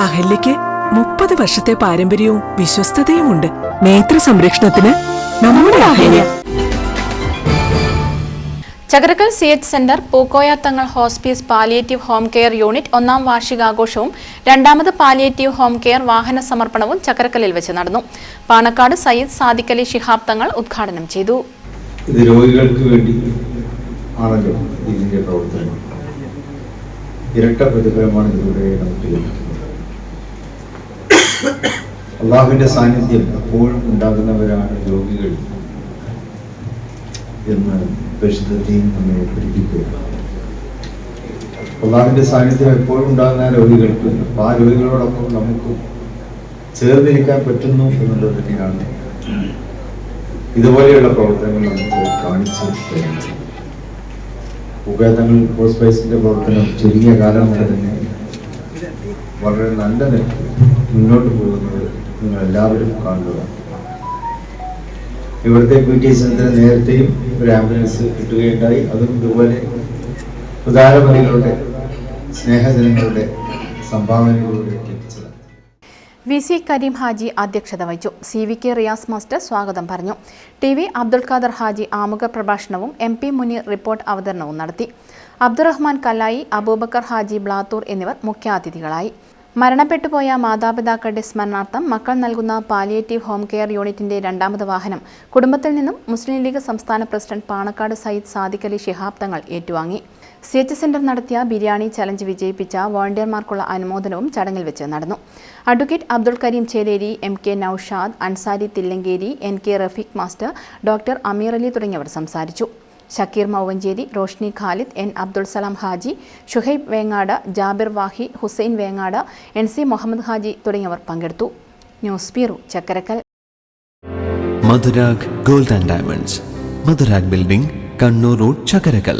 അഹല്യയ്ക്ക് 30 വർഷത്തെ പാരമ്പര്യവും വിശ്വസ്തതയുമുണ്ട്. നേത്ര സംരക്ഷണത്തിന് നമ്മുടെ Ahalya. Chakarakkal CH centre, Pookoya Thangal hospice palliative home care unit 1ാം വാർഷികാഘോഷവും 2ാമത് പാലിയേറ്റീവ് ഹോം കെയർ വാഹന സമർപ്പണവും ചകരക്കലിൽ വെച്ച് നടന്നു. പാണക്കാട് സയ്യിദ് സാദിഖ് അലി ശിഹാബ് തങ്ങൾ ഉദ്ഘാടനം ചെയ്തു. ഇത് രോഗികൾക്ക് വേണ്ടി ആണല്ലോ ഇതിന്റെ പ്രവർത്തനം. ഇരട്ട പ്രതിഫലമാണ് ഇതിലൂടെ നമുക്ക് ലഭിക്കുന്നത്. അള്ളാഹുവിന്റെ സാന്നിധ്യം എപ്പോഴും ഉണ്ടാകുന്നവരാണ് രോഗികൾ എന്ന് പരിശുദ്ധത്തെയും നമ്മെ പഠിപ്പിക്കുക. അള്ളാഹുവിന്റെ സാന്നിധ്യം എപ്പോഴും ഉണ്ടാകുന്ന രോഗികൾക്ക് ആ രോഗികളോടൊപ്പം നമുക്ക് ചേർന്നിരിക്കാൻ പറ്റുന്നു എന്നുള്ളത് തന്നെയാണ് ഇതുപോലെയുള്ള പ്രവർത്തനങ്ങൾ നമുക്ക് കാണിച്ചു തരുന്നത്. ഉപേദങ്ങൾ ഹോസ്പൈസിന്റെ പ്രവർത്തനം ചുരുങ്ങിയ കാലം കൊണ്ട് തന്നെ വളരെ നല്ല നിലയിൽ മുന്നോട്ട് പോകുന്നത് നിങ്ങൾ എല്ലാവരും കാണുക. ഇവിടുത്തെ PT സെന്ററിന് നേരത്തെയും ഒരു ആംബുലൻസ് കിട്ടുകയുണ്ടായി. അതും ഇതുപോലെ ഉദാരമതികളുടെ സ്നേഹജനങ്ങളുടെ സംഭാവനകളിലൂടെ എത്തിച്ചതാണ്. VC കരീം ഹാജി അധ്യക്ഷത വഹിച്ചു. CVK റിയാസ് മാസ്റ്റർ സ്വാഗതം പറഞ്ഞു. TV അബ്ദുൽ ഖാദർ ഹാജി ആമുഖ പ്രഭാഷണവും MP മുനീർ റിപ്പോർട്ട് അവതരണവും നടത്തി. അബ്ദുറഹ്മാൻ കല്ലായി, അബൂബക്കർ ഹാജി ബ്ലാത്തൂർ എന്നിവർ മുഖ്യാതിഥികളായി. മരണപ്പെട്ടുപോയ മാതാപിതാക്കളുടെ സ്മരണാർത്ഥം മക്കൾ നൽകുന്ന പാലിയേറ്റീവ് ഹോം കെയർ യൂണിറ്റിന്റെ 2ാമത് വാഹനം കുടുംബത്തിൽ നിന്നും മുസ്ലിം ലീഗ് സംസ്ഥാന പ്രസിഡന്റ് പാണക്കാട് സയ്യിദ് സാദിഖ് അലി ശിഹാബ് തങ്ങൾ ഏറ്റുവാങ്ങി. CH സെന്റർ നടത്തിയ ബിരിയാണി ചലഞ്ച് വിജയിപ്പിച്ച വോളണ്ടിയർമാർക്കുള്ള അനുമോദനവും ചടങ്ങിൽ വെച്ച് നടന്നു. Advocate Abdul Kareem Cheleri, MK Naushad, Ansari Thillankeri, NK Rafeeq master, doctor Ameer Ali തുടങ്ങിയവർ സംസാരിച്ചു. ഷക്കീർ മൗവഞ്ചേരി, റോഷ്നി ഖാലിദ്, N അബ്ദുൾ സലാം ഹാജി, ഷുഹൈബ് വേങ്ങാട്, ജാബിർ വാഹി, ഹുസൈൻ വേങ്ങാട്, NC മുഹമ്മദ് ഹാജി തുടങ്ങിയവർ പങ്കെടുത്തു. News bureau, Chakkarakkal. Madhurag gold and diamonds, Madhurag building, Kannur road, Chakkarakkal.